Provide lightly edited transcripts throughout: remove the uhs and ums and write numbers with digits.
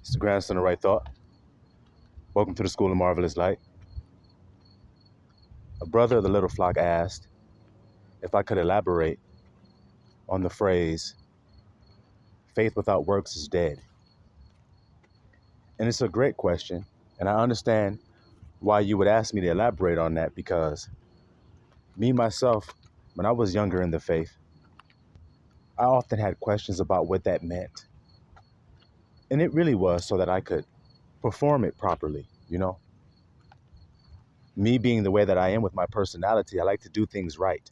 It's the grandson of Right Thought. Welcome to the School of Marvelous Light. A brother of the little flock asked if I could elaborate on the phrase, faith without works is dead. And it's a great question. And I understand why you would ask me to elaborate on that, because me, myself, when I was younger in the faith, I often had questions about what that meant. And it really was so that I could perform it properly, Me being the way that I am with my personality, I like to do things right.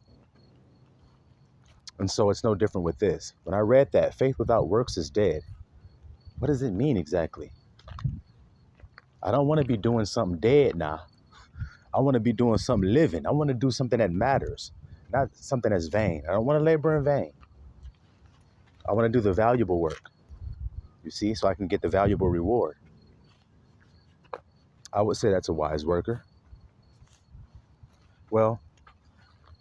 And so it's no different with this. When I read that faith without works is dead, what does it mean exactly? I don't want to be doing something dead now. I want to be doing something living. I want to do something that matters, not something that's vain. I don't want to labor in vain. I want to do the valuable work, so I can get the valuable reward. I would say that's a wise worker. Well,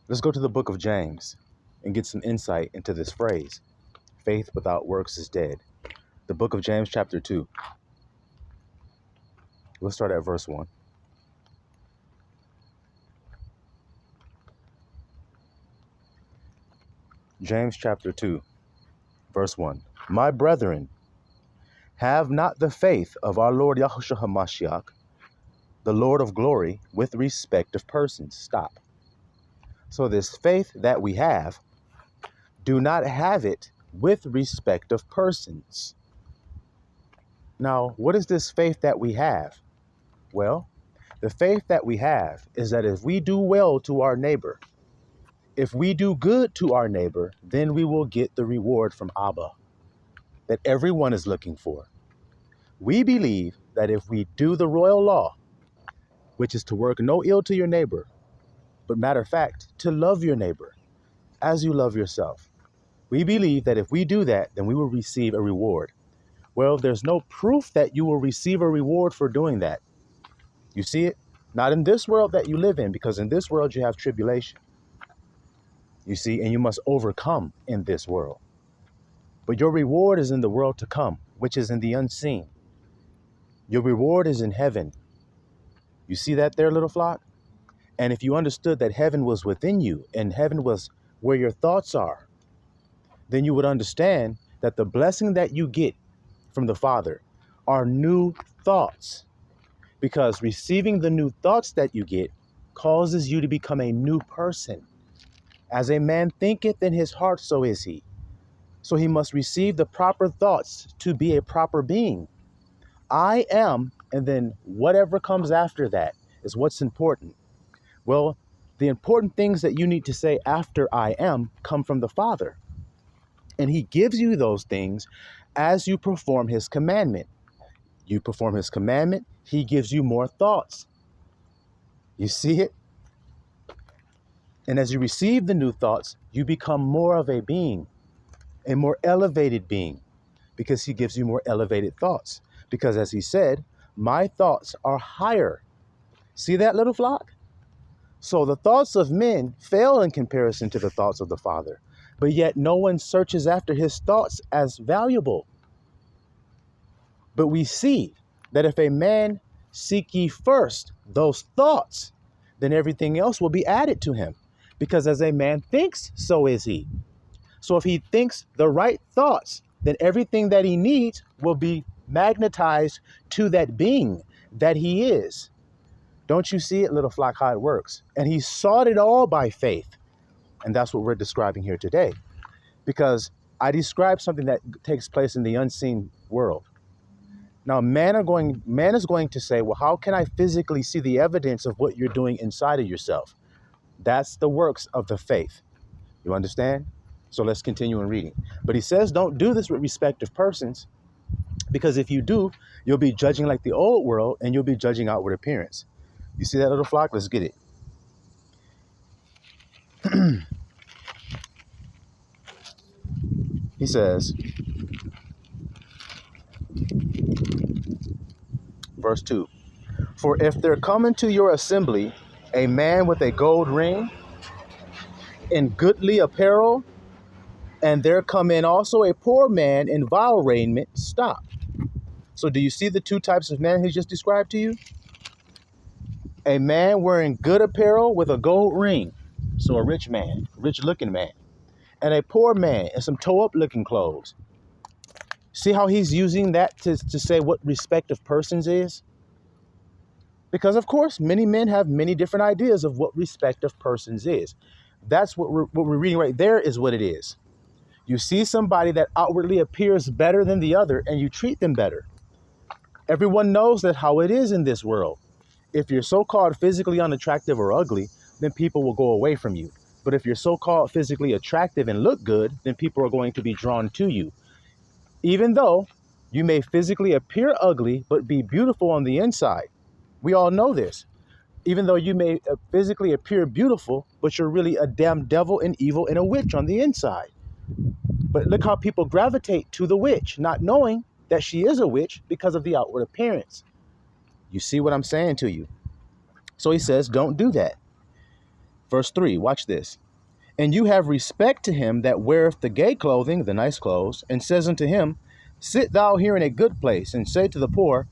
let's go to the book of James and get some insight into this phrase. Faith without works is dead. The book of James, chapter 2. We'll start at verse 1. James chapter 2, verse 1. My brethren, have not the faith of our Lord Yahushua HaMashiach, the Lord of glory, with respect of persons. Stop. So this faith that we have, do not have it with respect of persons. Now, what is this faith that we have? Well, the faith that we have is that if we do well to our neighbor, if we do good to our neighbor, then we will get the reward from Abba that everyone is looking for. We believe that if we do the royal law, which is to work no ill to your neighbor, but matter of fact, to love your neighbor as you love yourself. We believe that if we do that, then we will receive a reward. Well, there's no proof that you will receive a reward for doing that. You see it? Not in this world that you live in, because in this world you have tribulation. You see, and you must overcome in this world. But your reward is in the world to come, which is in the unseen. Your reward is in heaven. You see that there, little flock? And if you understood that heaven was within you and heaven was where your thoughts are, then you would understand that the blessing that you get from the Father are new thoughts, because receiving the new thoughts that you get causes you to become a new person. As a man thinketh in his heart, so is he. So he must receive the proper thoughts to be a proper being. I am, and then whatever comes after that is what's important. Well, the important things that you need to say after I am come from the Father. And he gives you those things as you perform his commandment. You perform his commandment, he gives you more thoughts. You see it? And as you receive the new thoughts, you become more of a being, a more elevated being, because he gives you more elevated thoughts. Because as he said, my thoughts are higher. See that, little flock? So the thoughts of men fail in comparison to the thoughts of the Father, but yet no one searches after his thoughts as valuable. But we see that if a man seek ye first those thoughts, then everything else will be added to him. Because as a man thinks, so is he. So if he thinks the right thoughts, then everything that he needs will be magnetized to that being that he is. Don't you see it, little flock, how it works? And he sought it all by faith. And that's what we're describing here today. Because I describe something that takes place in the unseen world. Now, man is going to say, well, how can I physically see the evidence of what you're doing inside of yourself? That's the works of the faith. You understand? So let's continue in reading. But he says, don't do this with respect of persons, because if you do, you'll be judging like the old world and you'll be judging outward appearance. You see that, little flock? Let's get it. He says, verse 2, for if there come into your assembly a man with a gold ring in goodly apparel, and there come in also a poor man in vile raiment, stop. So do you see the two types of men he just described to you? A man wearing good apparel with a gold ring. So a rich man, rich looking man. And a poor man in some toe up looking clothes. See how he's using that to say what respect of persons is? Because, of course, many men have many different ideas of what respect of persons is. That's what we're reading right there is what it is. You see somebody that outwardly appears better than the other and you treat them better. Everyone knows that how it is in this world. If you're so-called physically unattractive or ugly, then people will go away from you. But if you're so-called physically attractive and look good, then people are going to be drawn to you. Even though you may physically appear ugly, but be beautiful on the inside. We all know this. Even though you may physically appear beautiful, but you're really a damn devil and evil and a witch on the inside. But look how people gravitate to the witch, not knowing that she is a witch because of the outward appearance. You see what I'm saying to you? So he says, don't do that. Verse 3, watch this. And you have respect to him that weareth the gay clothing, the nice clothes, and says unto him, sit thou here in a good place, and say to the poor,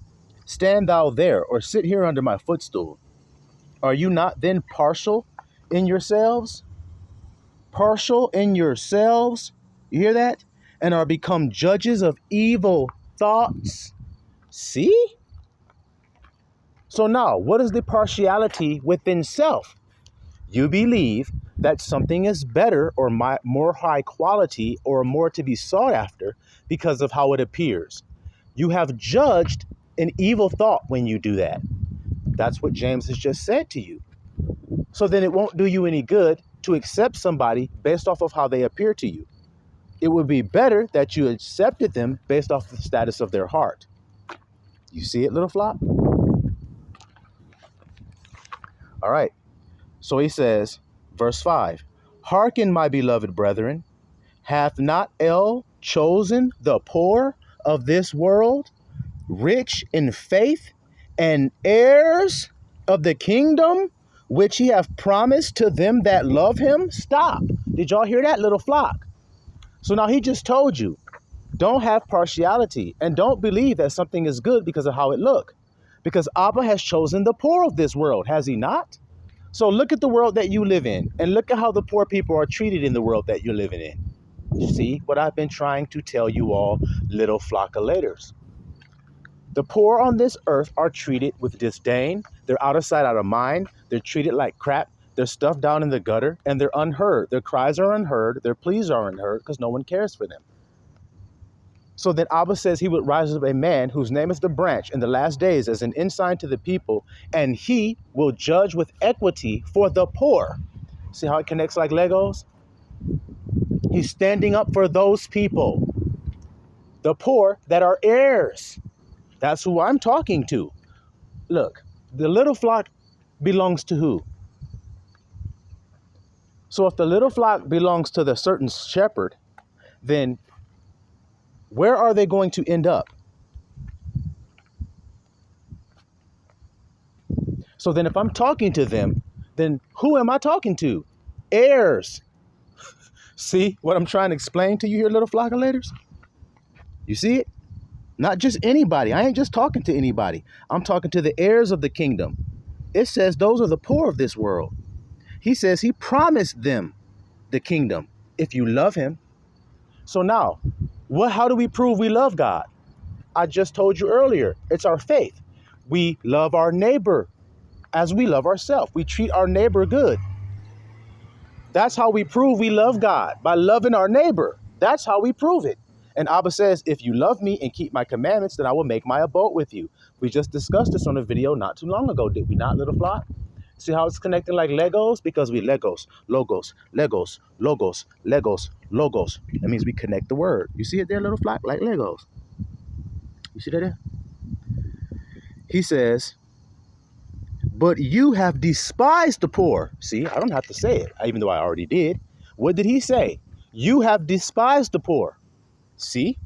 stand thou there, or sit here under my footstool. Are you not then partial in yourselves? Partial in yourselves? You hear that? And are become judges of evil thoughts? See? So now, what is the partiality within self? You believe that something is better or more high quality or more to be sought after because of how it appears. You have judged an evil thought when you do that. That's what James has just said to you. So then it won't do you any good to accept somebody based off of how they appear to you. It would be better that you accepted them based off the status of their heart. You see it, little flock? All right. So he says, verse 5, hearken, my beloved brethren, hath not El chosen the poor of this world, rich in faith, and heirs of the kingdom, which he hath promised to them that love him? Stop. Did y'all hear that, little flock? So now he just told you, don't have partiality and don't believe that something is good because of how it look. Because Abba has chosen the poor of this world, has he not? So look at the world that you live in and look at how the poor people are treated in the world that you're living in. You see what I've been trying to tell you all, little flockulators. The poor on this earth are treated with disdain. They're out of sight, out of mind. They're treated like crap. They're stuffed down in the gutter and they're unheard. Their cries are unheard. Their pleas are unheard because no one cares for them. So then Abba says he would rise up a man whose name is the branch in the last days as an ensign to the people, and he will judge with equity for the poor. See how it connects like Legos? He's standing up for those people, the poor that are heirs. That's who I'm talking to. Look, the little flock belongs to who? So if the little flock belongs to the certain shepherd, then where are they going to end up? So then if I'm talking to them, then who am I talking to? Heirs. See what I'm trying to explain to you here, little flockulators? You see it? Not just anybody. I ain't just talking to anybody. I'm talking to the heirs of the kingdom. It says those are the poor of this world. He says he promised them the kingdom if you love him. So now, how do we prove we love God? I just told you earlier, it's our faith. We love our neighbor as we love ourselves. We treat our neighbor good. That's how we prove we love God, by loving our neighbor. That's how we prove it. And Abba says, if you love me and keep my commandments, then I will make my abode with you. We just discussed this on a video not too long ago, did we not, little flock? See how it's connecting like Legos? Because we Legos, logos, Legos, logos, Legos, logos. That means we connect the word. You see it there, little flock, like Legos. You see that there? He says, but you have despised the poor. See, I don't have to say it, even though I already did. What did he say? You have despised the poor. See?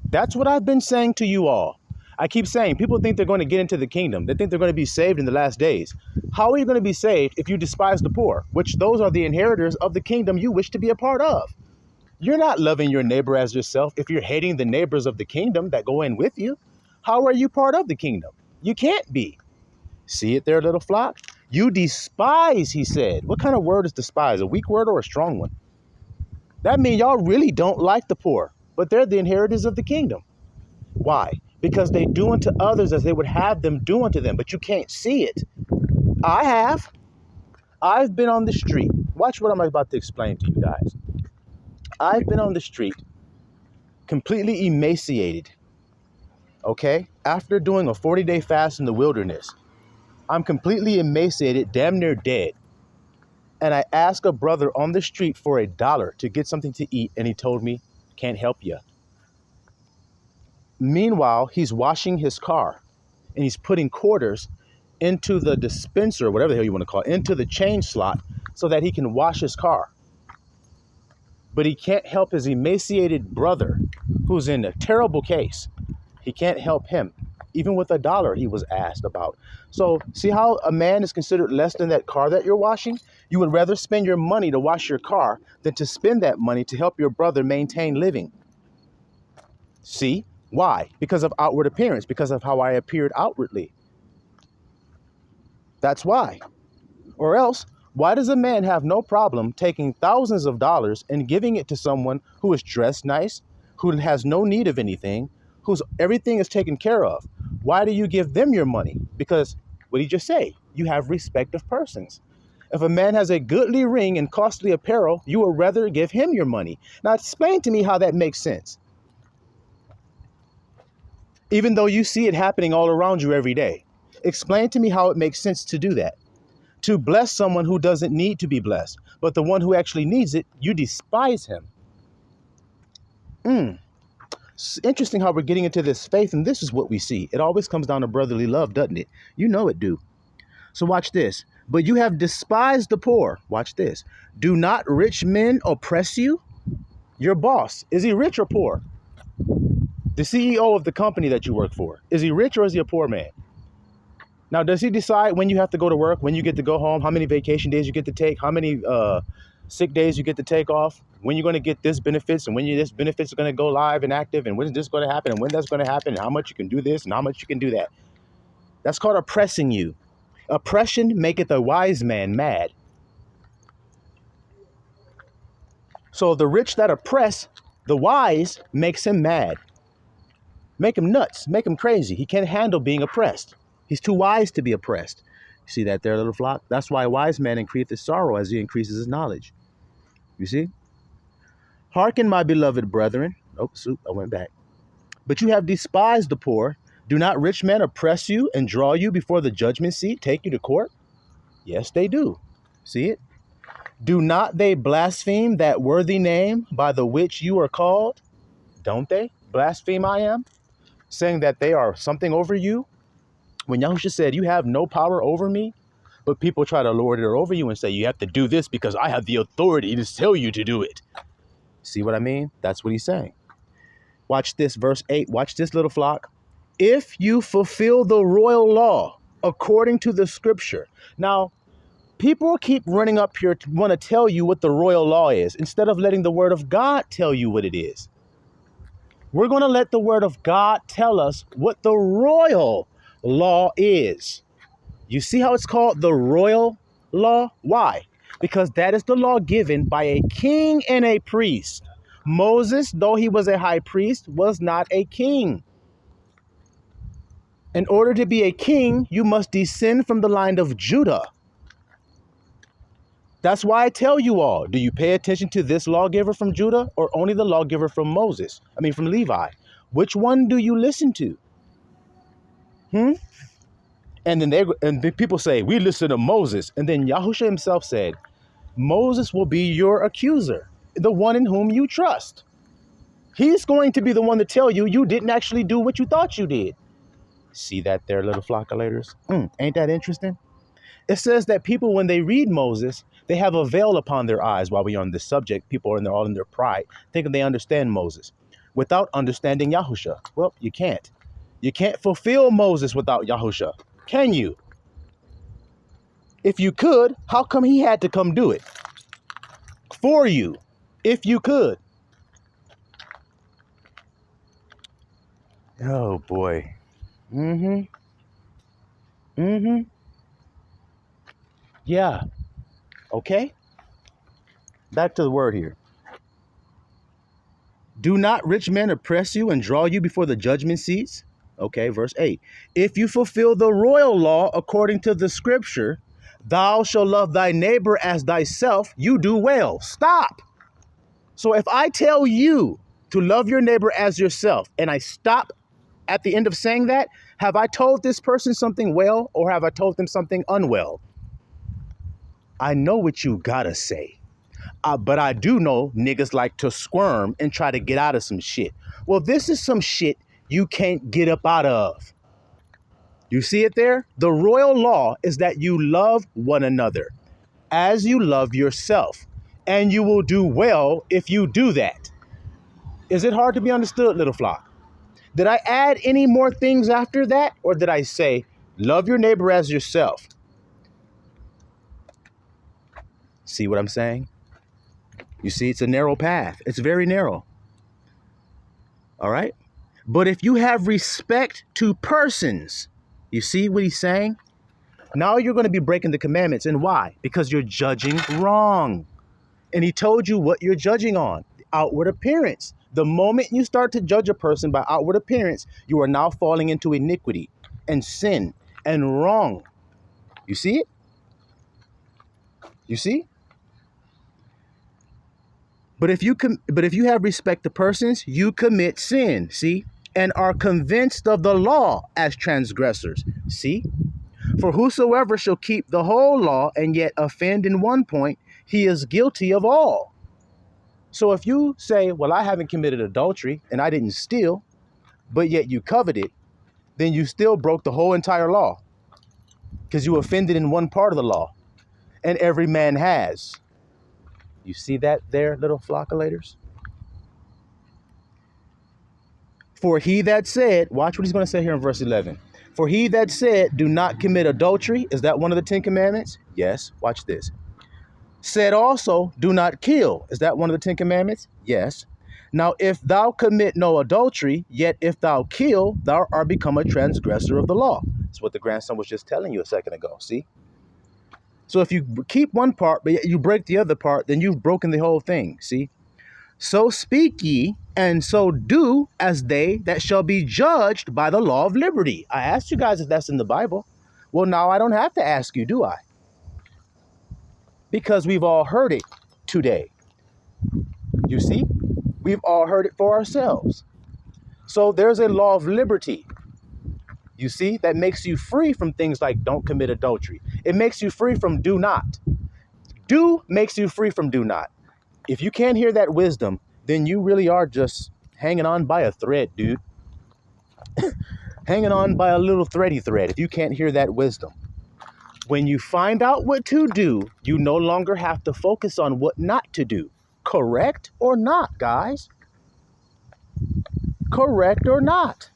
That's what I've been saying to you all. I keep saying people think they're going to get into the kingdom. They think they're going to be saved in the last days. How are you going to be saved if you despise the poor, which those are the inheritors of the kingdom you wish to be a part of? You're not loving your neighbor as yourself if you're hating the neighbors of the kingdom that go in with you. How are you part of the kingdom? You can't be. See it there, little flock? You despise, he said. What kind of word is despise? A weak word or a strong one? That means y'all really don't like the poor, but they're the inheritors of the kingdom. Why? Because they do unto others as they would have them do unto them, but you can't see it. I have. I've been on the street. Watch what I'm about to explain to you guys. I've been on the street, completely emaciated, okay? After doing a 40-day fast in the wilderness, I'm completely emaciated, damn near dead. And I asked a brother on the street for $1 to get something to eat, and he told me, can't help you. Meanwhile, he's washing his car, and he's putting quarters into the dispenser, whatever the hell you want to call it, into the change slot so that he can wash his car. But he can't help his emaciated brother who's in a terrible case. He can't help him, even with $1 he was asked about. So see how a man is considered less than that car that you're washing? You would rather spend your money to wash your car than to spend that money to help your brother maintain living. See? Why? Because of outward appearance, because of how I appeared outwardly. That's why. Or else, why does a man have no problem taking thousands of dollars and giving it to someone who is dressed nice, who has no need of anything, whose everything is taken care of? Why do you give them your money? Because, what did he just say? You have respect of persons. If a man has a goodly ring and costly apparel, you would rather give him your money. Now explain to me how that makes sense. Even though you see it happening all around you every day. Explain to me how it makes sense to do that. To bless someone who doesn't need to be blessed, but the one who actually needs it, you despise him. It's interesting how we're getting into this faith, and this is what we see. It always comes down to brotherly love, doesn't it? You know it do. So watch this. But you have despised the poor. Watch this. Do not rich men oppress you? Your boss, is he rich or poor? The CEO of the company that you work for, is he rich or is he a poor man? Now, does he decide when you have to go to work, when you get to go home, how many vacation days you get to take, how many sick days you get to take off, when you're going to get this benefits, and when this benefits are going to go live and active, and when is this going to happen, and when that's going to happen, and how much you can do this, and how much you can do that? That's called oppressing you. Oppression maketh a wise man mad. So the rich that oppress the wise makes him mad. Make him nuts, make him crazy. He can't handle being oppressed. He's too wise to be oppressed. You see that there, little flock? That's why a wise man increaseth sorrow as he increases his knowledge. You see? Hearken, my beloved brethren. Oh, I went back. But you have despised the poor. Do not rich men oppress you and draw you before the judgment seat, take you to court? Yes, they do. See it? Do not they blaspheme that worthy name by the which you are called? Don't they blaspheme I am? Saying that they are something over you? When Yahusha said, you have no power over me, but people try to lord it over you and say, you have to do this because I have the authority to tell you to do it. See what I mean? That's what he's saying. Watch this, verse 8. Watch this, little flock. If you fulfill the royal law according to the scripture. Now, people keep running up here to want to tell you what the royal law is instead of letting the word of God tell you what it is. We're going to let the word of God tell us what the royal law is. You see how it's called the royal law? Why? Because that is the law given by a king and a priest. Moses, though he was a high priest, was not a king. In order to be a king, you must descend from the line of Judah. That's why I tell you all, do you pay attention to this lawgiver from Judah or only the lawgiver from from Levi? Which one do you listen to? And then people say, we listen to Moses. And then Yahusha himself said, Moses will be your accuser, the one in whom you trust. He's going to be the one to tell you you didn't actually do what you thought you did. See that there, little flockulators? Ain't that interesting? It says that people, when they read Moses, they have a veil upon their eyes. While we're on this subject, people are all in their pride, thinking they understand Moses without understanding Yahusha. Well, you can't. You can't fulfill Moses without Yahusha. Can you? If you could, how come he had to come do it for you? If you could. Oh boy. Mm-hmm. Mm-hmm. Yeah. Okay. Back to the word here. Do not rich men oppress you and draw you before the judgment seats? Okay, verse 8. If you fulfill the royal law according to the scripture, thou shalt love thy neighbor as thyself, you do well. Stop. So if I tell you to love your neighbor as yourself and I stop at the end of saying that, have I told this person something well or have I told them something unwell? I know what you gotta say. But I do know niggas like to squirm and try to get out of some shit. Well, this is some shit you can't get up out of. You see it there? The royal law is that you love one another as you love yourself. And you will do well if you do that. Is it hard to be understood, little flock? Did I add any more things after that? Or did I say, love your neighbor as yourself? See what I'm saying? You see, it's a narrow path. It's very narrow. All right? But if you have respect to persons, you see what he's saying? Now you're going to be breaking the commandments. And why? Because you're judging wrong. And he told you what you're judging on, outward appearance. The moment you start to judge a person by outward appearance, you are now falling into iniquity and sin and wrong. You see it? You see? But if you have respect to persons, you commit sin, see? And are convinced of the law as transgressors. See? For whosoever shall keep the whole law and yet offend in one point, he is guilty of all. So if you say, well, I haven't committed adultery and I didn't steal, but yet you coveted, then you still broke the whole entire law because you offended in one part of the law, and every man has. You see that there, little flockulators? For he that said, watch what he's going to say here in verse 11. For he that said, do not commit adultery, is that one of the 10 commandments? Yes. Watch this. Said also, do not kill. Is that one of the 10 commandments? Yes. Now, if thou commit no adultery, yet if thou kill, thou art become a transgressor of the law. That's what the grandson was just telling you a second ago. See? So if you keep one part, but you break the other part, then you've broken the whole thing. See? So speak ye, and so do as they that shall be judged by the law of liberty. I asked you guys if that's in the Bible. Well, now I don't have to ask you, do I? Because we've all heard it today. You see? We've all heard it for ourselves. So there's a law of liberty. You see? That makes you free from things like don't commit adultery. It makes you free from do not. Do makes you free from do not. If you can't hear that wisdom, then you really are just hanging on by a thread, dude. Hanging on by a little thready thread if you can't hear that wisdom. When you find out what to do, you no longer have to focus on what not to do. Correct or not, guys? Correct or not?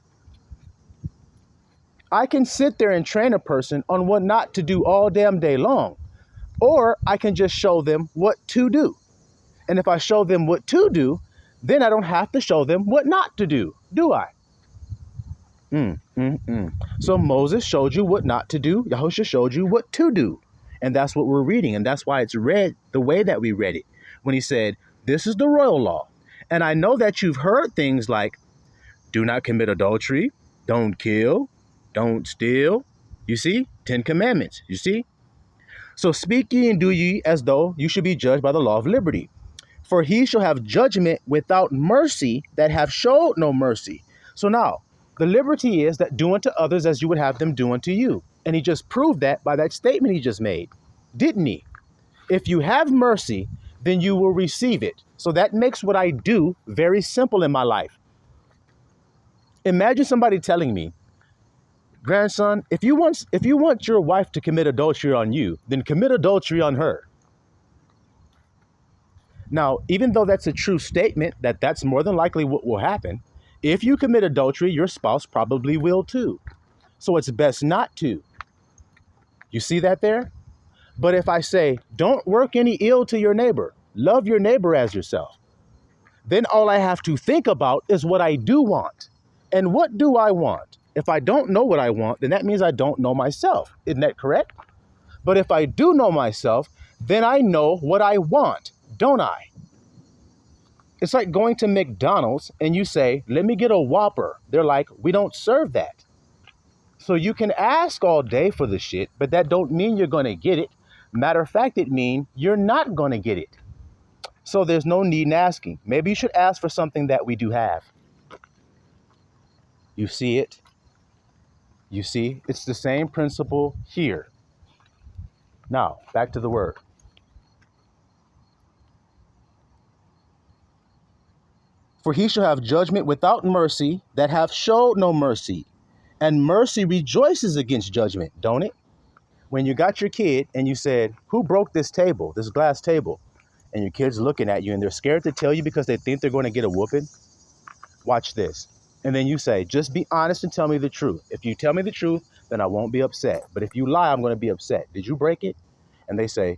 I can sit there and train a person on what not to do all damn day long. Or I can just show them what to do. And if I show them what to do, then I don't have to show them what not to do I? So Moses showed you what not to do. Yahushua showed you what to do. And that's what we're reading. And that's why it's read the way that we read it. When he said, this is the royal law. And I know that you've heard things like, do not commit adultery, don't kill, don't steal. You see? 10 commandments. You see? So speak ye and do ye as though you should be judged by the law of liberty. For he shall have judgment without mercy that have showed no mercy. So now, the liberty is that do unto others as you would have them do unto you. And he just proved that by that statement he just made, didn't he? If you have mercy, then you will receive it. So that makes what I do very simple in my life. Imagine somebody telling me, grandson, if you want your wife to commit adultery on you, then commit adultery on her. Now, even though that's a true statement, that's more than likely what will happen, if you commit adultery, your spouse probably will too. So it's best not to. You see that there? But if I say, don't work any ill to your neighbor, love your neighbor as yourself, then all I have to think about is what I do want. And what do I want? If I don't know what I want, then that means I don't know myself. Isn't that correct? But if I do know myself, then I know what I want, don't I? It's like going to McDonald's and you say, let me get a Whopper. They're like, we don't serve that. So you can ask all day for the shit, but that don't mean you're going to get it. Matter of fact, it means you're not going to get it. So there's no need in asking. Maybe you should ask for something that we do have. You see it? You see, it's the same principle here. Now, back to the word. For he shall have judgment without mercy that hath showed no mercy. And mercy rejoices against judgment, don't it? When you got your kid and you said, who broke this table, this glass table? And your kid's looking at you and they're scared to tell you because they think they're going to get a whooping. Watch this. And then you say, just be honest and tell me the truth. If you tell me the truth, then I won't be upset. But if you lie, I'm going to be upset. Did you break it? And they say,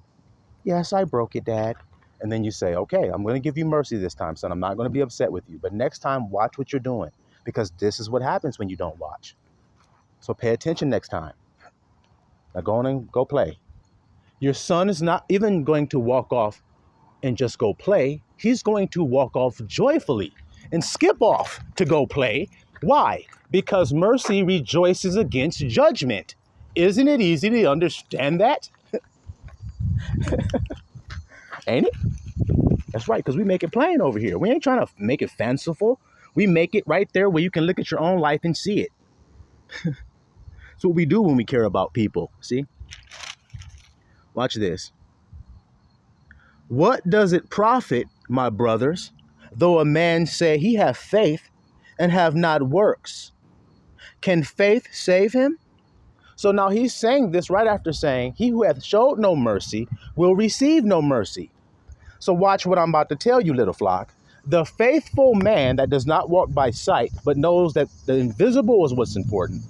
yes, I broke it, Dad. And then you say, okay, I'm going to give you mercy this time, son. I'm not going to be upset with you. But next time, watch what you're doing, because this is what happens when you don't watch. So pay attention next time. Now go on and go play. Your son is not even going to walk off and just go play. He's going to walk off joyfully and skip off to go play. Why? Because mercy rejoices against judgment. Isn't it easy to understand that? Ain't it? That's right, because we make it plain over here. We ain't trying to make it fanciful. We make it right there where you can look at your own life and see it. That's what we do when we care about people. See? Watch this. What does it profit, my brothers, though a man say he have faith and have not works? Can faith save him? So now he's saying this right after saying, he who hath showed no mercy will receive no mercy. So watch what I'm about to tell you, little flock. The faithful man that does not walk by sight, but knows that the invisible is what's important,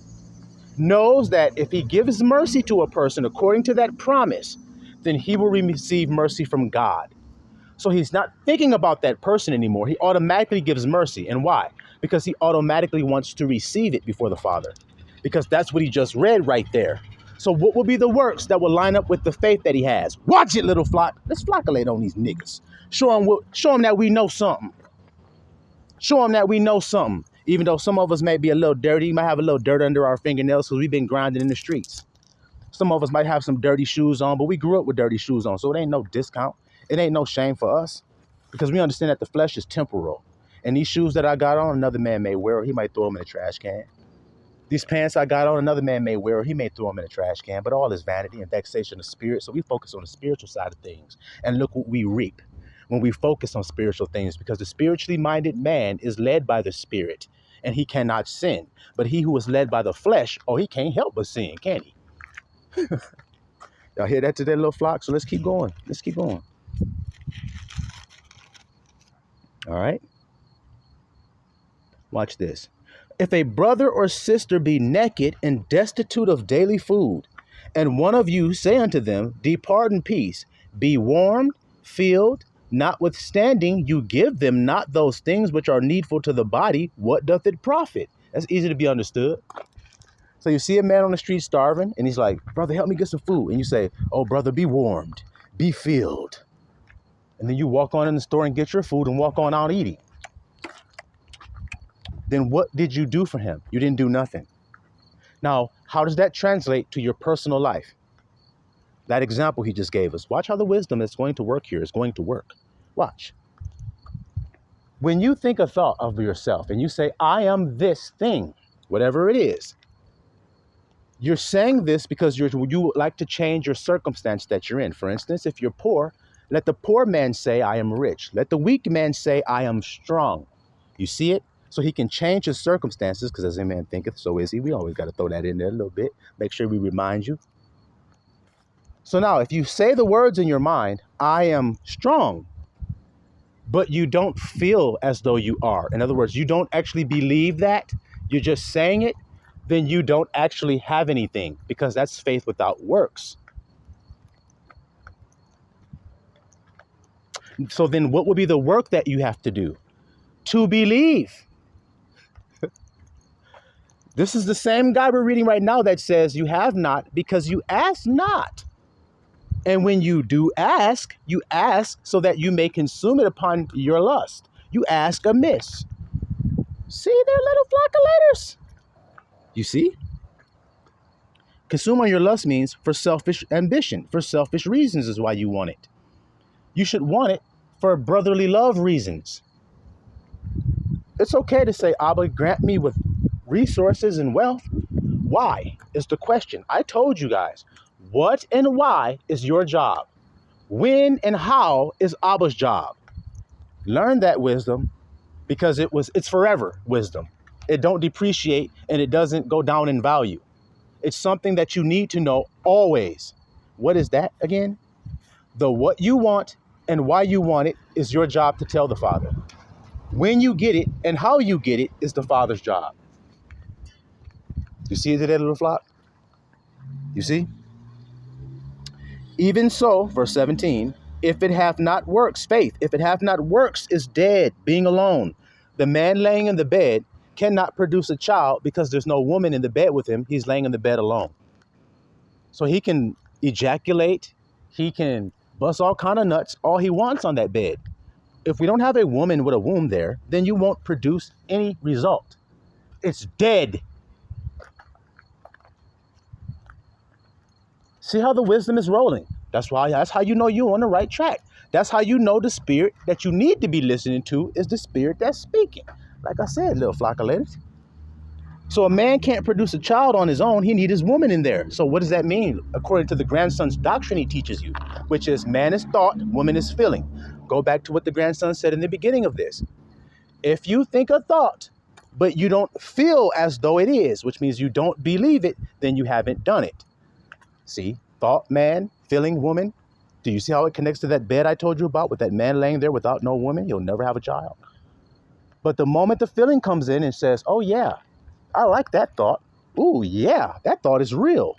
knows that if he gives mercy to a person according to that promise, then he will receive mercy from God. So he's not thinking about that person anymore. He automatically gives mercy. And why? Because he automatically wants to receive it before the Father. Because that's what he just read right there. So what will be the works that will line up with the faith that he has? Watch it, little flock. Let's flocculate on these niggas. Show them that we know something. Show them that we know something. Even though some of us may be a little dirty, might have a little dirt under our fingernails because we've been grinding in the streets. Some of us might have some dirty shoes on, but we grew up with dirty shoes on. So it ain't no discount. It ain't no shame for us because we understand that the flesh is temporal. And these shoes that I got on, another man may wear, or he might throw them in the trash can. These pants I got on, another man may wear, or he may throw them in the trash can, but all is vanity and vexation of spirit. So we focus on the spiritual side of things. And look what we reap when we focus on spiritual things, because the spiritually minded man is led by the Spirit and he cannot sin. But he who is led by the flesh, oh, he can't help but sin, can he? Y'all hear that today, little flock? So let's keep going. Let's keep going. All right. Watch this. If a brother or sister be naked and destitute of daily food, and one of you say unto them, depart in peace, be warmed, filled, notwithstanding you give them not those things which are needful to the body, what doth it profit? That's easy to be understood. So you see a man on the street starving, and he's like, brother, help me get some food. And you say, oh, brother, be warmed, be filled. And then you walk on in the store and get your food and walk on out eating. Then what did you do for him? You didn't do nothing. Now, how does that translate to your personal life? That example he just gave us. Watch how the wisdom that's going to work here is going to work. Watch. When you think a thought of yourself and you say, I am this thing, whatever it is, you're saying this because you would like to change your circumstance that you're in. For instance, if you're poor, let the poor man say, I am rich. Let the weak man say, I am strong. You see it? So he can change his circumstances, because as a man thinketh, so is he. We always got to throw that in there a little bit. Make sure we remind you. So now, if you say the words in your mind, I am strong, but you don't feel as though you are. In other words, you don't actually believe that. You're just saying it. Then you don't actually have anything, because that's faith without works. So then what would be the work that you have to do? To believe. This is the same guy we're reading right now that says you have not because you ask not. And when you do ask, you ask so that you may consume it upon your lust. You ask amiss. See, they're little flockulators. You see? Consume on your lust means for selfish ambition, for selfish reasons is why you want it. You should want it for brotherly love reasons. It's okay to say, Abba, grant me with resources and wealth. Why is the question. I told you guys, what and why is your job? When and how is Abba's job? Learn that wisdom because it's forever wisdom. It don't depreciate and it doesn't go down in value. It's something that you need to know always. What is that again? The what you want and why you want it is your job to tell the Father. When you get it and how you get it is the Father's job. You see it today, little flock? You see? Even so, verse 17, if it hath not works, faith, if it hath not works, is dead, being alone. The man laying in the bed cannot produce a child because there's no woman in the bed with him. He's laying in the bed alone. So he can ejaculate. He can bust all kind of nuts, all he wants on that bed. If we don't have a woman with a womb there, then you won't produce any result. It's dead. See how the wisdom is rolling. That's how you know you're on the right track. That's how you know the spirit that you need to be listening to is the spirit that's speaking. Like I said, little flock of ladies. So a man can't produce a child on his own. He needs his woman in there. So what does that mean? According to the grandson's doctrine he teaches you, which is man is thought, woman is feeling. Go back to what the grandson said in the beginning of this. If you think a thought, but you don't feel as though it is, which means you don't believe it, then you haven't done it. See, thought, man, feeling, woman. Do you see how it connects to that bed I told you about with that man laying there without no woman? He'll never have a child. But the moment the feeling comes in and says, oh, yeah, I like that thought. Ooh, yeah, that thought is real.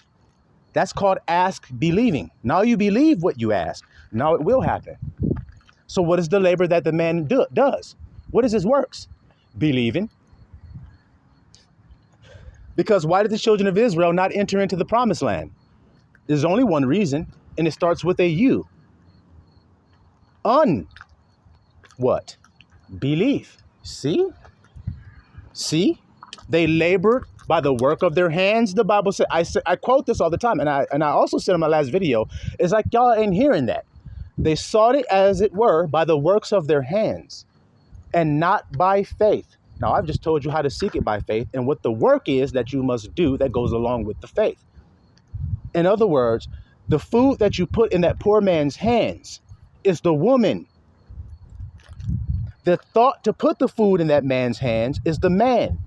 That's called ask believing. Now you believe what you ask. Now it will happen. So what is the labor that the man does? What is his works? Believing. Because why did the children of Israel not enter into the promised land? There's only one reason, and it starts with a U. What? Belief. See? They labored by the work of their hands. The Bible said, I quote this all the time, and I also said in my last video, it's like y'all ain't hearing that. They sought it as it were by the works of their hands and not by faith. Now, I've just told you how to seek it by faith and what the work is that you must do that goes along with the faith. In other words, the food that you put in that poor man's hands is the woman. The thought to put the food in that man's hands is the man.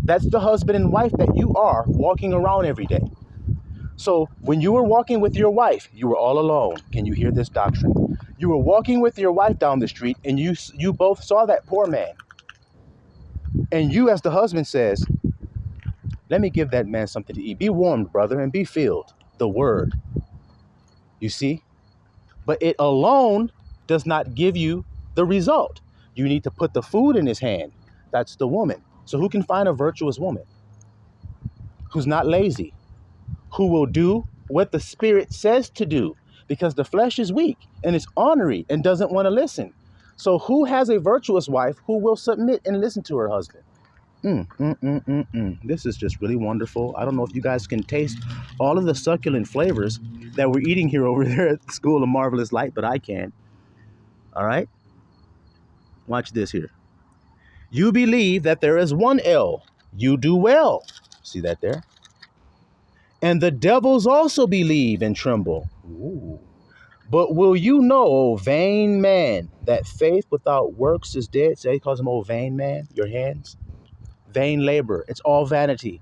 That's the husband and wife that you are walking around every day. So when you were walking with your wife, you were all alone. Can you hear this doctrine? You were walking with your wife down the street and you both saw that poor man. And you as the husband says, let me give that man something to eat. Be warmed, brother, and be filled. The word. You see? But it alone does not give you the result. You need to put the food in his hand. That's the woman. So who can find a virtuous woman? Who's not lazy? Who will do what the spirit says to do? Because the flesh is weak and it's ornery and doesn't want to listen. So who has a virtuous wife who will submit and listen to her husband? This is just really wonderful. I don't know if you guys can taste all of the succulent flavors that we're eating here over there at the School of Marvelous Light, but I can. All right. Watch this here. You believe that there is one L. You do well. See that there? And the devils also believe and tremble. Ooh. But will you know, O vain man, that faith without works is dead? So he calls him, O vain man, your hands. Vain labor. It's all vanity.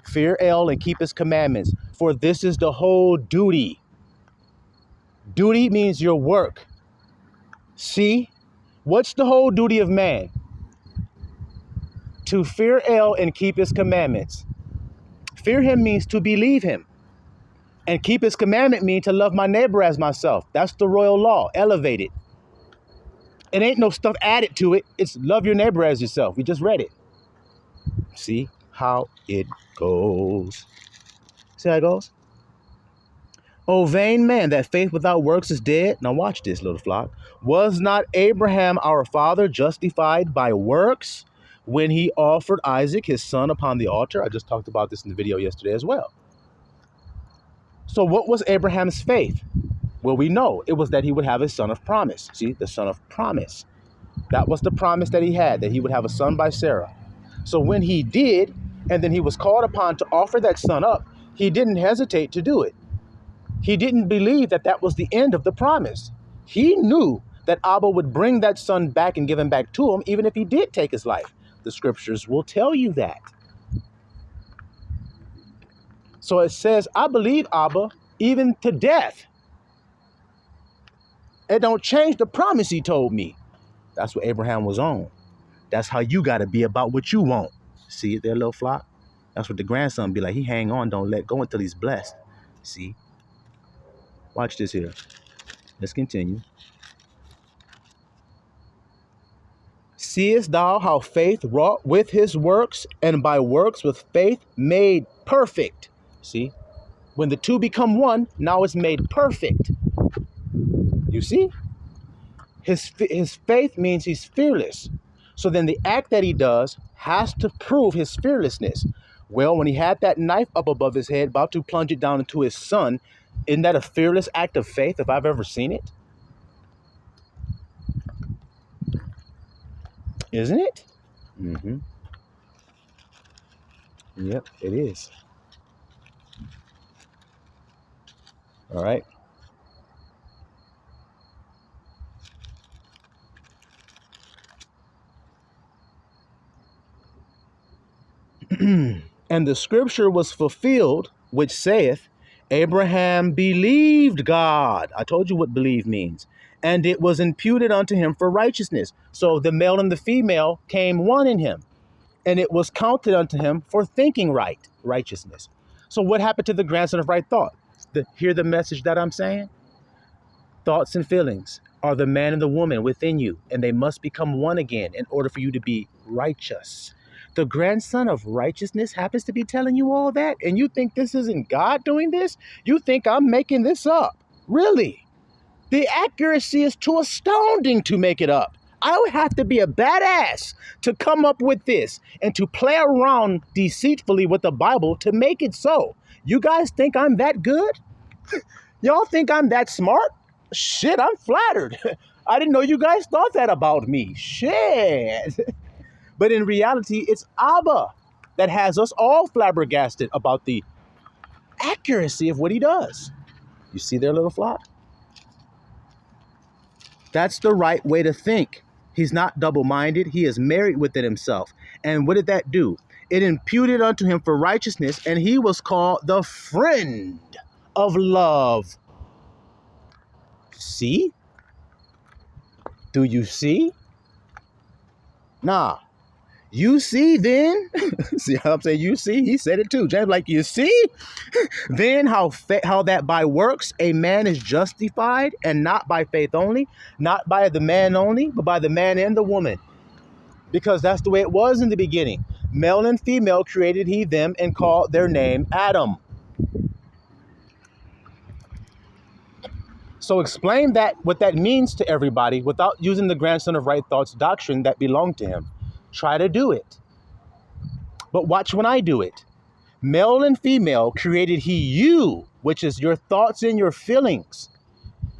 Fear El and keep his commandments, for this is the whole duty. Duty means your work. See? What's the whole duty of man? To fear El and keep his commandments. Fear him means to believe him. And keep his commandment means to love my neighbor as myself. That's the royal law. Elevate it. It ain't no stuff added to it. It's love your neighbor as yourself. We just read it. See? how it goes. See how it goes? O vain man, that faith without works is dead. Now watch this, little flock. Was not Abraham our father justified by works when he offered Isaac, his son, upon the altar? I just talked about this in the video yesterday as well. So what was Abraham's faith? Well, we know it was that he would have a son of promise. See, the son of promise. That was the promise that he had, that he would have a son by Sarah. So when he did, and then he was called upon to offer that son up, he didn't hesitate to do it. He didn't believe that that was the end of the promise. He knew that Abba would bring that son back and give him back to him, even if he did take his life. The scriptures will tell you that. So it says, I believe Abba even to death. It don't change the promise he told me. That's what Abraham was on. That's how you got to be about what you want. See it there, little flock? That's what the grandson be like. He hang on, don't let go until he's blessed. See? Watch this here. Let's continue. Seest thou how faith wrought with his works, and by works with faith made perfect? See? When the two become one, now it's made perfect. You see? His faith means he's fearless. So then the act that he does has to prove his fearlessness. Well, when he had that knife up above his head, about to plunge it down into his son, isn't that a fearless act of faith if I've ever seen it? Isn't it? Mm-hmm. Yep, it is. All right. And the scripture was fulfilled, which saith, Abraham believed God. I told you what believe means. And it was imputed unto him for righteousness. So the male and the female came one in him. And it was counted unto him for thinking right, righteousness. So what happened to the grandson of right thought? Hear the message that I'm saying? Thoughts and feelings are the man and the woman within you, and they must become one again in order for you to be righteous. The grandson of righteousness happens to be telling you all that, and you think this isn't God doing this? You think I'm making this up? Really? The accuracy is too astounding to make it up. I would have to be a badass to come up with this and to play around deceitfully with the Bible to make it so. You guys think I'm that good? Y'all think I'm that smart? Shit, I'm flattered. I didn't know you guys thought that about me. Shit. But in reality, it's Abba that has us all flabbergasted about the accuracy of what he does. You see there, little flock? That's the right way to think. He's not double-minded. He is married within himself. And what did that do? It imputed unto him for righteousness, and he was called the friend of love. See? Do you see? Nah. You see then? See how I'm saying you see? He said it too. James like, you see? Then how that by works a man is justified, and not by faith only, not by the man only, but by the man and the woman. Because that's the way it was in the beginning. Male and female created he them and called their name Adam. So explain that, what that means to everybody without using the grandson of right thoughts doctrine that belonged to him. Try to do it. But watch when I do it. Male and female created he you, which is your thoughts and your feelings.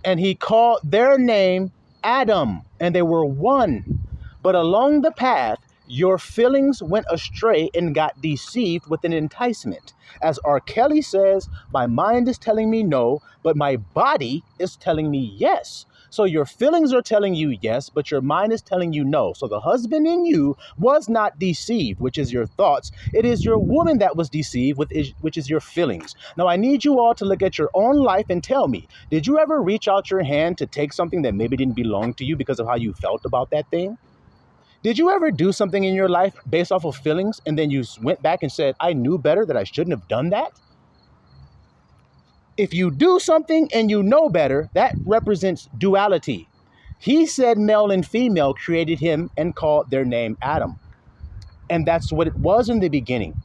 And he called their name Adam, and they were one. But along the path, your feelings went astray and got deceived with an enticement. As R. Kelly says, my mind is telling me no, but my body is telling me yes. So your feelings are telling you yes, but your mind is telling you no. So the husband in you was not deceived, which is your thoughts. It is your woman that was deceived, which is your feelings. Now, I need you all to look at your own life and tell me, did you ever reach out your hand to take something that maybe didn't belong to you because of how you felt about that thing? Did you ever do something in your life based off of feelings and then you went back and said, I knew better, that I shouldn't have done that? If you do something and you know better, that represents duality. He said male and female created him and called their name Adam. And that's what it was in the beginning.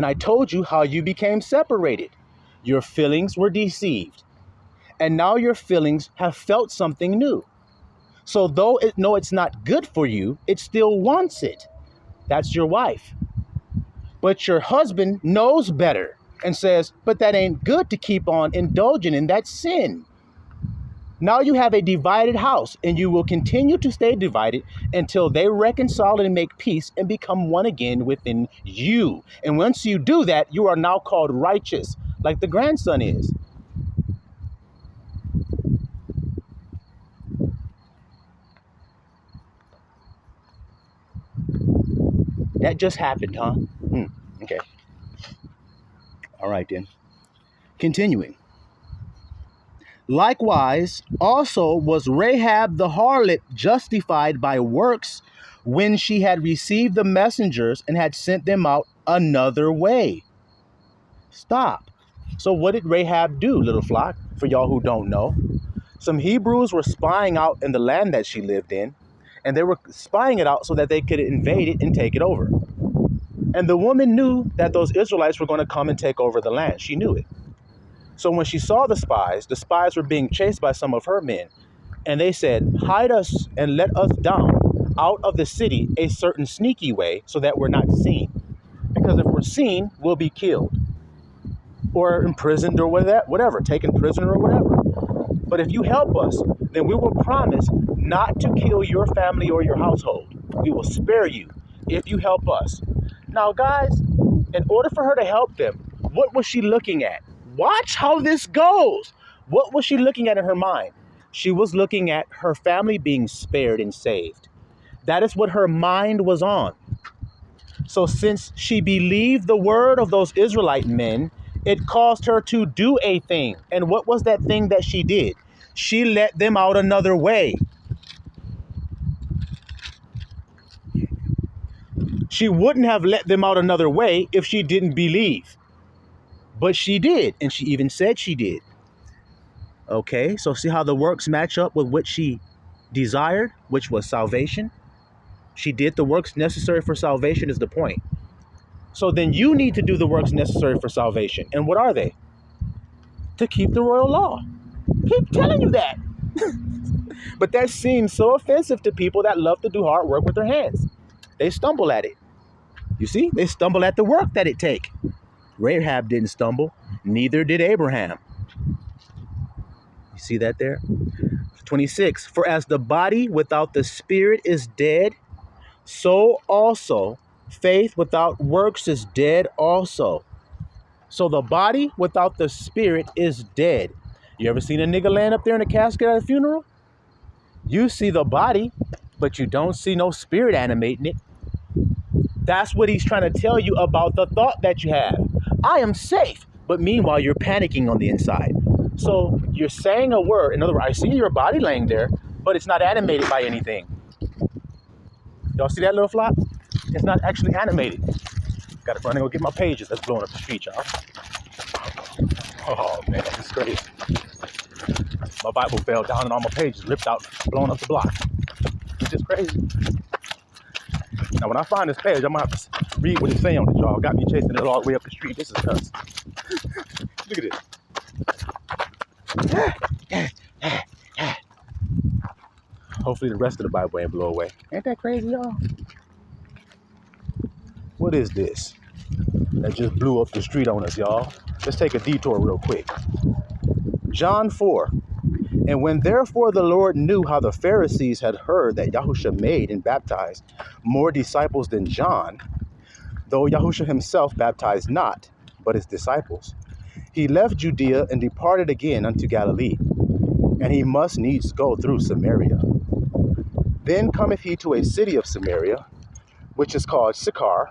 And I told you how you became separated. Your feelings were deceived. And now your feelings have felt something new. So though it's not good for you, it still wants it. That's your wife. But your husband knows better and says, but that ain't good to keep on indulging in that sin. Now you have a divided house, and you will continue to stay divided until they reconcile and make peace and become one again within you. And once you do that, you are now called righteous, like the grandson is. That just happened, huh? Okay. All right, then. Continuing. Likewise, also was Rahab the harlot justified by works when she had received the messengers and had sent them out another way. Stop. So what did Rahab do, little flock, for y'all who don't know? Some Hebrews were spying out in the land that she lived in, and they were spying it out so that they could invade it and take it over. And the woman knew that those Israelites were going to come and take over the land. She knew it. So when she saw the spies were being chased by some of her men, and they said, hide us and let us down out of the city a certain sneaky way so that we're not seen. Because if we're seen, we'll be killed or imprisoned or whatever, taken prisoner or whatever. But if you help us, then we will promise not to kill your family or your household. We will spare you if you help us. Now, guys, in order for her to help them, what was she looking at? Watch how this goes. What was she looking at in her mind? She was looking at her family being spared and saved. That is what her mind was on. So since she believed the word of those Israelite men, it caused her to do a thing. And what was that thing that she did? She let them out another way. She wouldn't have let them out another way if she didn't believe. But she did, and she even said she did. Okay, so see how the works match up with what she desired, which was salvation? She did the works necessary for salvation is the point. So then you need to do the works necessary for salvation. And what are they? To keep the royal law. Keep telling you that. But that seems so offensive to people that love to do hard work with their hands. They stumble at it. You see, they stumble at the work that it take. Rahab didn't stumble, neither did Abraham. You see that there? 26, for as the body without the spirit is dead, so also faith without works is dead also. So the body without the spirit is dead. You ever seen a nigga laying up there in a casket at a funeral? You see the body, but you don't see no spirit animating it. That's what he's trying to tell you about the thought that you have. I am safe, but meanwhile, you're panicking on the inside. So you're saying a word. In other words, I see your body laying there, but it's not animated by anything. Y'all see that little flop? It's not actually animated. Got to run and go get my pages. That's blowing up the street, y'all. Oh, man, it's crazy. My Bible fell down and all my pages ripped out, blown up the block. It's just crazy. Now, when I find this page, I'm going to have to read what it's saying on it, y'all. Got me chasing it all the way up the street. This is nuts. Look at this. Hopefully the rest of the Bible ain't blow away. Ain't that crazy, y'all? What is this that just blew up the street on us, y'all? Let's take a detour real quick. John 4. And when therefore the Lord knew how the Pharisees had heard that Yahusha made and baptized more disciples than John, though Yahusha himself baptized not, but his disciples, he left Judea and departed again unto Galilee. And he must needs go through Samaria. Then cometh he to a city of Samaria, which is called Sychar,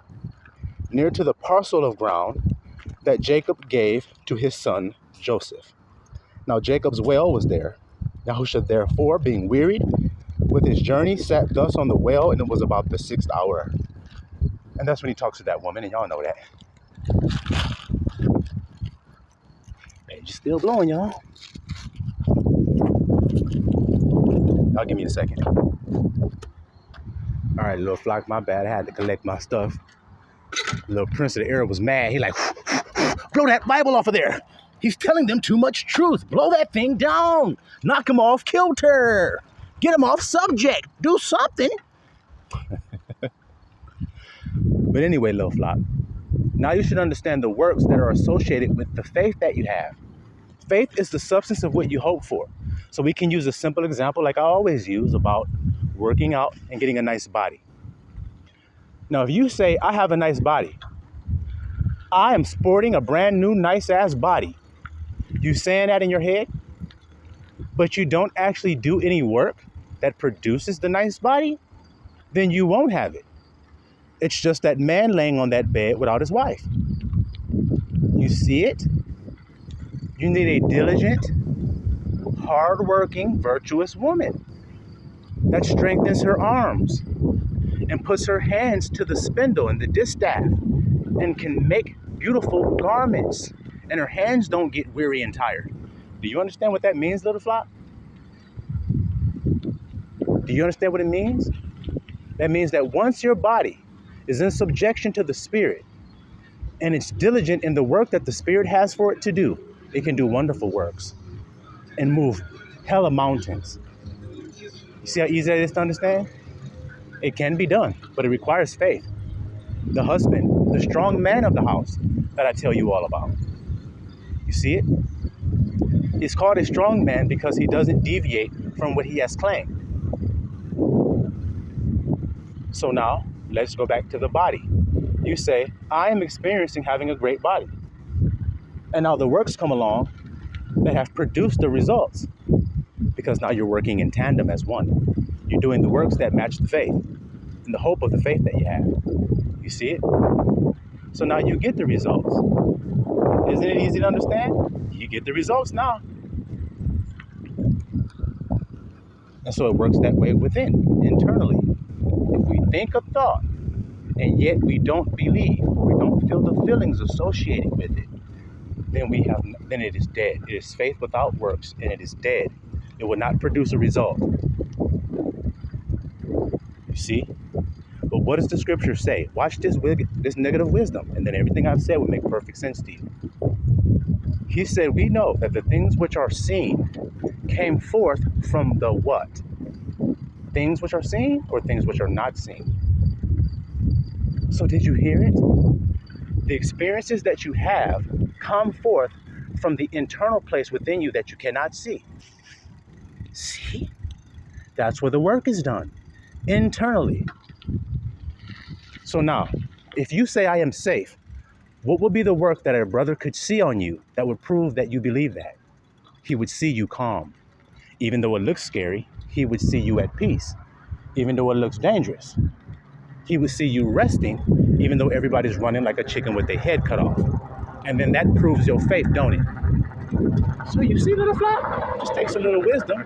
near to the parcel of ground that Jacob gave to his son Joseph. Now Jacob's well was there. Yahusha therefore, being wearied with his journey, sat thus on the well, and it was about the 6th hour. And that's when he talks to that woman, and y'all know that. Page is still blowing, y'all. Y'all give me a second. All right, little flock, my bad. I had to collect my stuff. Little Prince of the Air was mad. He like, blow that Bible off of there. He's telling them too much truth. Blow that thing down. Knock him off kilter. Get him off subject. Do something. But anyway, little flock, now you should understand the works that are associated with the faith that you have. Faith is the substance of what you hope for. So we can use a simple example like I always use about working out and getting a nice body. Now, if you say, I have a nice body, I am sporting a brand new nice ass body. You saying that in your head, but you don't actually do any work that produces the nice body, then you won't have it. It's just that man laying on that bed without his wife. You see it? You need a diligent, hardworking, virtuous woman that strengthens her arms and puts her hands to the spindle and the distaff and can make beautiful garments, and her hands don't get weary and tired. Do you understand what that means, little flock? Do you understand what it means? That means that once your body is in subjection to the Spirit and it's diligent in the work that the Spirit has for it to do, it can do wonderful works and move hella mountains. You see how easy it is to understand? It can be done, but it requires faith. The husband, the strong man of the house that I tell you all about. You see it? He's called a strong man because he doesn't deviate from what he has claimed. So now, let's go back to the body. You say, I am experiencing having a great body. And now the works come along that have produced the results, because now you're working in tandem as one. You're doing the works that match the faith and the hope of the faith that you have. You see it? So now you get the results. Isn't it easy to understand? You get the results now. And so it works that way within, internally. If we think a thought and yet we don't believe, or we don't feel the feelings associated with it, then it is dead. It is faith without works, and it is dead. It will not produce a result. You see? But what does the scripture say? Watch this negative wisdom, and then everything I've said will make perfect sense to you. He said, we know that the things which are seen came forth from the what? Things which are seen or things which are not seen? So did you hear it? The experiences that you have come forth from the internal place within you that you cannot see. See? That's where the work is done. Internally. So now, if you say I am safe, what would be the work that a brother could see on you that would prove that you believe that? He would see you calm. Even though it looks scary, he would see you at peace. Even though it looks dangerous, he would see you resting, even though everybody's running like a chicken with their head cut off. And then that proves your faith, don't it? So you see, little flock? Just takes a little wisdom.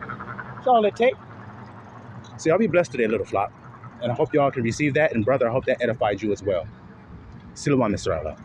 That's all it takes. See, I'll be blessed today, little flock. And I hope y'all can receive that. And brother, I hope that edified you as well. Silawam Israel.